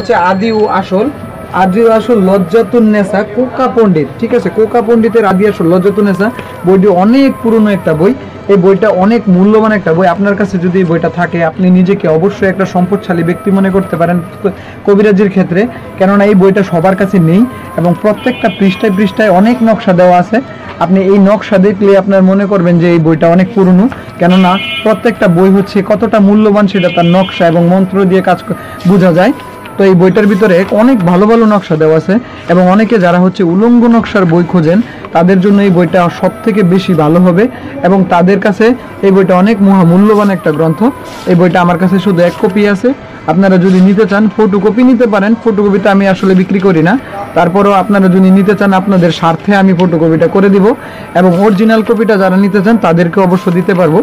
হচ্ছে আদি ও আসল। আদি ও আসল লজ্জাতুন্নেসা কোকা পণ্ডিত, ঠিক আছে, কোকা পণ্ডিতের আদি আসল লজ্জাতুন্নেসা বইটি অনেক পুরনো একটা বই। এই বইটা অনেক মূল্যবান একটা বই। আপনার কাছে যদি এই বইটা থাকে আপনি নিজেকে অবশ্যই একটা সম্পদশালী ব্যক্তি মনে করতে পারেন কবিরাজির ক্ষেত্রে, কেননা এই বইটা সবার কাছে নেই এবং প্রত্যেকটা পৃষ্ঠায় পৃষ্ঠায় অনেক নকশা দেওয়া আছে। আপনি এই নকশা দেখলে আপনার মনে করবেন যে এই বইটা অনেক পুরনো, কেননা প্রত্যেকটা বই হচ্ছে কতটা মূল্যবান সেটা তার নকশা এবং মন্ত্র দিয়ে কাজ বোঝা যায়। তো এই বইটার ভিতরে অনেক ভালো ভালো নকশা দেওয়া আছে এবং অনেকে যারা হচ্ছে উলঙ্গ নকশার বই খোঁজেন তাদের জন্য এই বইটা সব থেকে বেশি ভালো হবে এবং তাদের কাছে এই বইটা অনেক মূল্যবান একটা গ্রন্থ। এই বইটা আমার কাছে শুধু এক কপি আছে। আপনারা যদি নিতে চান ফটোকপি নিতে পারেন, ফটোকপিটা আমি আসলে বিক্রি করি না, তারপরেও আপনারা যদি নিতে চান আপনাদের স্বার্থে আমি ফটোকপিটা করে দিব এবং অরিজিনাল কপিটা যারা নিতে চান তাদেরকে অবশ্য দিতে পারবো।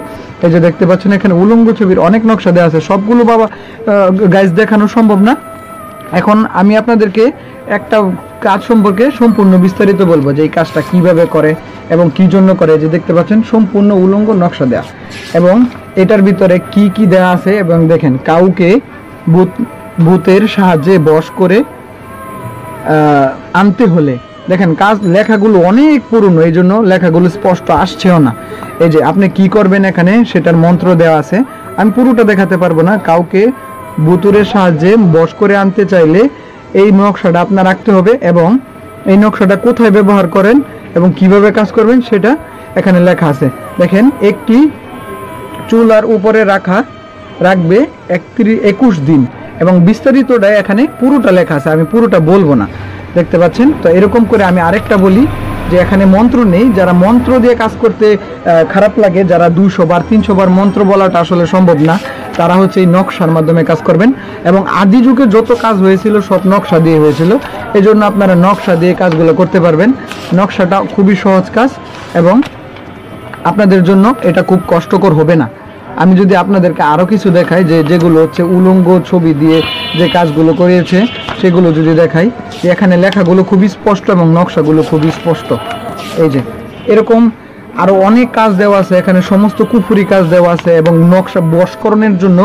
এই যে দেখতে পাচ্ছেন এখানে উলঙ্গ ছবির অনেক নকশা দেওয়া আছে, সবগুলো বাবা গাইজ দেখানো সম্ভব না। এখন আমি আপনাদেরকে একটা কাজ সম্পর্কে সম্পূর্ণ বিস্তারিত বলবো যে এই কাজটা কিভাবে করে এবং কি জন্য করে। যে দেখতে পাচ্ছেন সম্পূর্ণ উলঙ্গ নকশা দেয়া এবং এটার ভিতরে কি কি দেয়া আছে এবং দেখেন কাউকে ভূতের সাহায্যে বশ করে আনতে হলে দেখেন কাজ লেখাগুলো অনেক পুরনো, এই জন্য লেখাগুলো স্পষ্ট আসছেও না। এই যে আপনি কি করবেন এখানে সেটার মন্ত্র দেওয়া আছে, আমি পুরোটা দেখাতে পারবো না। কাউকে ভূতুরের সাহায্যে বশ করে আনতে চাইলে এই নকশাটা আপনার রাখতে হবে এবং এই নকশাটা কোথায় ব্যবহার করেন এবং কিভাবে কাজ করবেন সেটা এখানে লেখা আছে। দেখেন একটি চুলার উপরে রাখবে 21 দিন এবং বিস্তারিতটা এখানে পুরোটা লেখা আছে, আমি পুরোটা বলবো না। দেখতে পাচ্ছেন তো এরকম করে আমি আরেকটা বলি যে এখানে মন্ত্র নেই। যারা মন্ত্র দিয়ে কাজ করতে খারাপ লাগে, যারা 200 বার 300 বার মন্ত্র বলাটা আসলে সম্ভব না, তারা হচ্ছে এই নকশার মাধ্যমে কাজ করবেন এবং আদি যুগে যত কাজ হয়েছিল সব নকশা দিয়ে হয়েছিল, এই জন্য আপনারা নকশা দিয়ে কাজগুলো করতে পারবেন। নকশাটা খুবই সহজ কাজ এবং আপনাদের জন্য এটা খুব কষ্টকর হবে না। আমি যদি আপনাদেরকে আরও কিছু দেখাই যে যেগুলো হচ্ছে উলঙ্গ ছবি দিয়ে যে কাজগুলো করিয়েছে সেগুলো যদি দেখাই, এখানে লেখাগুলো খুবই স্পষ্ট এবং নকশাগুলো খুবই স্পষ্ট। এই যে এরকম আরও অনেক কাজ দেওয়া আছে, এখানে সমস্ত কুফুরি কাজ দেওয়া আছে এবং নকশা বশকরণের জন্য